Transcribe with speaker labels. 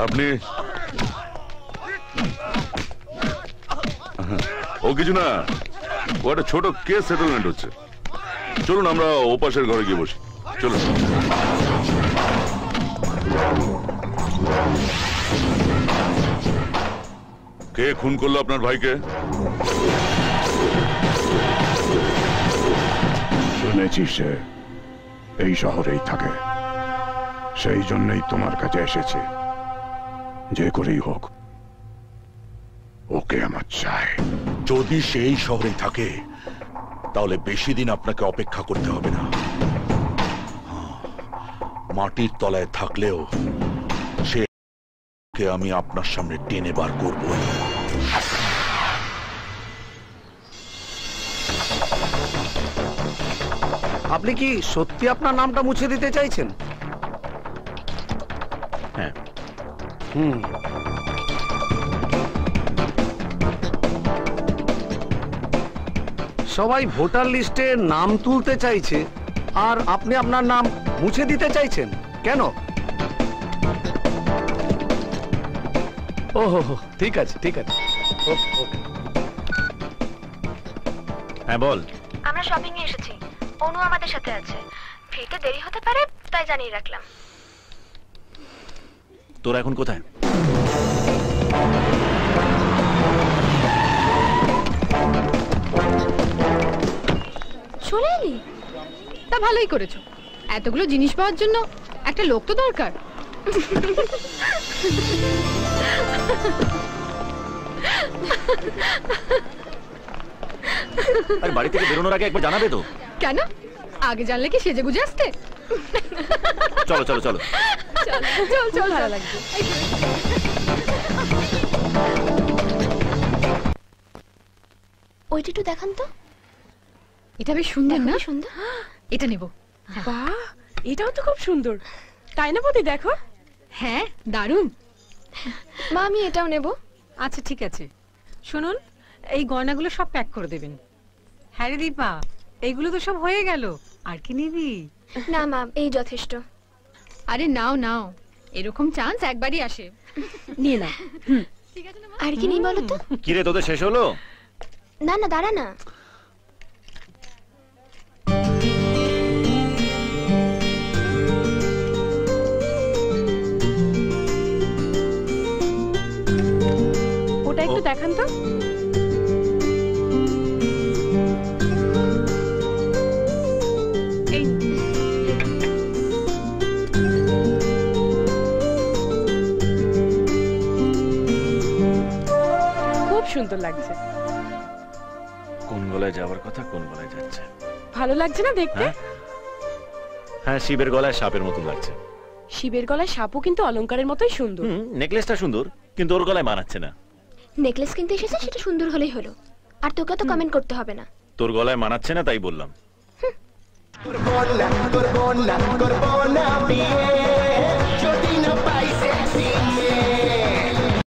Speaker 1: আপনি ও কিছু না, ও একটা ছোট কেস সেটেলমেন্ট হচ্ছে। চলুন আমরা ওপাশের ঘরে গিয়ে বসি। চলুন। কে খুন করলো আপনার ভাইকে?
Speaker 2: শুনেছি সে এই শহরেই থাকে, সেই জন্যই তোমার কাছে এসেছে। যে করেই হোক ওকে আমার চাই।
Speaker 3: যদি সেই শহরেই থাকে তাহলে বেশি দিন আপনাকে অপেক্ষা করতে হবে না। মাটির তলায় থাকলেও সে আমি আপনার সামনে টেনে বার করব।
Speaker 4: আপনি কি সত্যি আপনার নামটা মুছে দিতে চাইছেন?
Speaker 3: হ্যাঁ।
Speaker 4: সবাই ভোটার লিস্টে নাম তুলতে চাইছে আর আপনি আপনার নাম মুছে দিতে চাইছেন কেন? ওহো, ঠিক আছে ঠিক আছে।
Speaker 3: হ্যাঁ বল।
Speaker 5: আমরা শপিং এ এসেছি, অনু আমাদের সাথে আছে। ফিরতে দেরি হতে পারে তাই জানিয়ে রাখলাম।
Speaker 3: তোরা এখন কোথায়?
Speaker 5: চলে এলি?
Speaker 6: তা ভালোই করেছো, এতগুলো জিনিস পাওয়ার জন্য একটা লোক তো দরকার।
Speaker 3: আর বাড়ি থেকে বেরোনোর আগে একবার জানাবে তো?
Speaker 6: কেন, আগে জানলে কি সেজে গুজে আসতে?
Speaker 3: চলো চলো চলো
Speaker 6: চল চল, ভালো লাগবে।
Speaker 5: ওইটা একটু দেখান তো।
Speaker 6: এটা বেশ সুন্দর না?
Speaker 5: সুন্দর,
Speaker 6: এটা নেব।
Speaker 7: বাহ, এটাও তো খুব সুন্দর, তাই না বৌদি? দেখো।
Speaker 6: হ্যাঁ, দারুণ।
Speaker 5: মা আমি এটাও নেব।
Speaker 7: আচ্ছা ঠিক আছে, শুনুন এই গয়নাগুলো সব প্যাক করে দেবেন। হ্যাঁ রে দীপা, এইগুলো তো সব হয়ে গেল, আর কি নিবি?
Speaker 5: না মা, এই যথেষ্ট।
Speaker 6: আরে নাও নাও, এরকম চান্স একবারই আসে।
Speaker 7: নিয়ে নাও।
Speaker 5: আর কি নেই বলো তো?
Speaker 3: কিরে তোদের শেষ হলো?
Speaker 5: না না, দাঁড়া না।
Speaker 7: ওটা একটু দেখান তো। এই খুব সুন্দর লাগছে।
Speaker 3: কোন গলায় যাওয়ার কথা কোন গলায় যাচ্ছে?
Speaker 7: ভালো লাগছে না দেখতে?
Speaker 3: হ্যাঁ, শিবের গলায় সাপের মতো লাগছে।
Speaker 7: শিবের গলায় সাপও কিন্তু অলংকারের মতোই সুন্দর।
Speaker 3: নেকলেসটা সুন্দর, কিন্তু ওর গলায় মানাচ্ছে না।
Speaker 5: নেকলেস কিনতে এসেছে, সেটা সুন্দর হলেই হলো। আর তোকে তো কমেন্ট করতে হবে না।
Speaker 3: তোর গলায় মানাচ্ছে না তাই বললাম।
Speaker 8: করবো না বিয়ে যদি না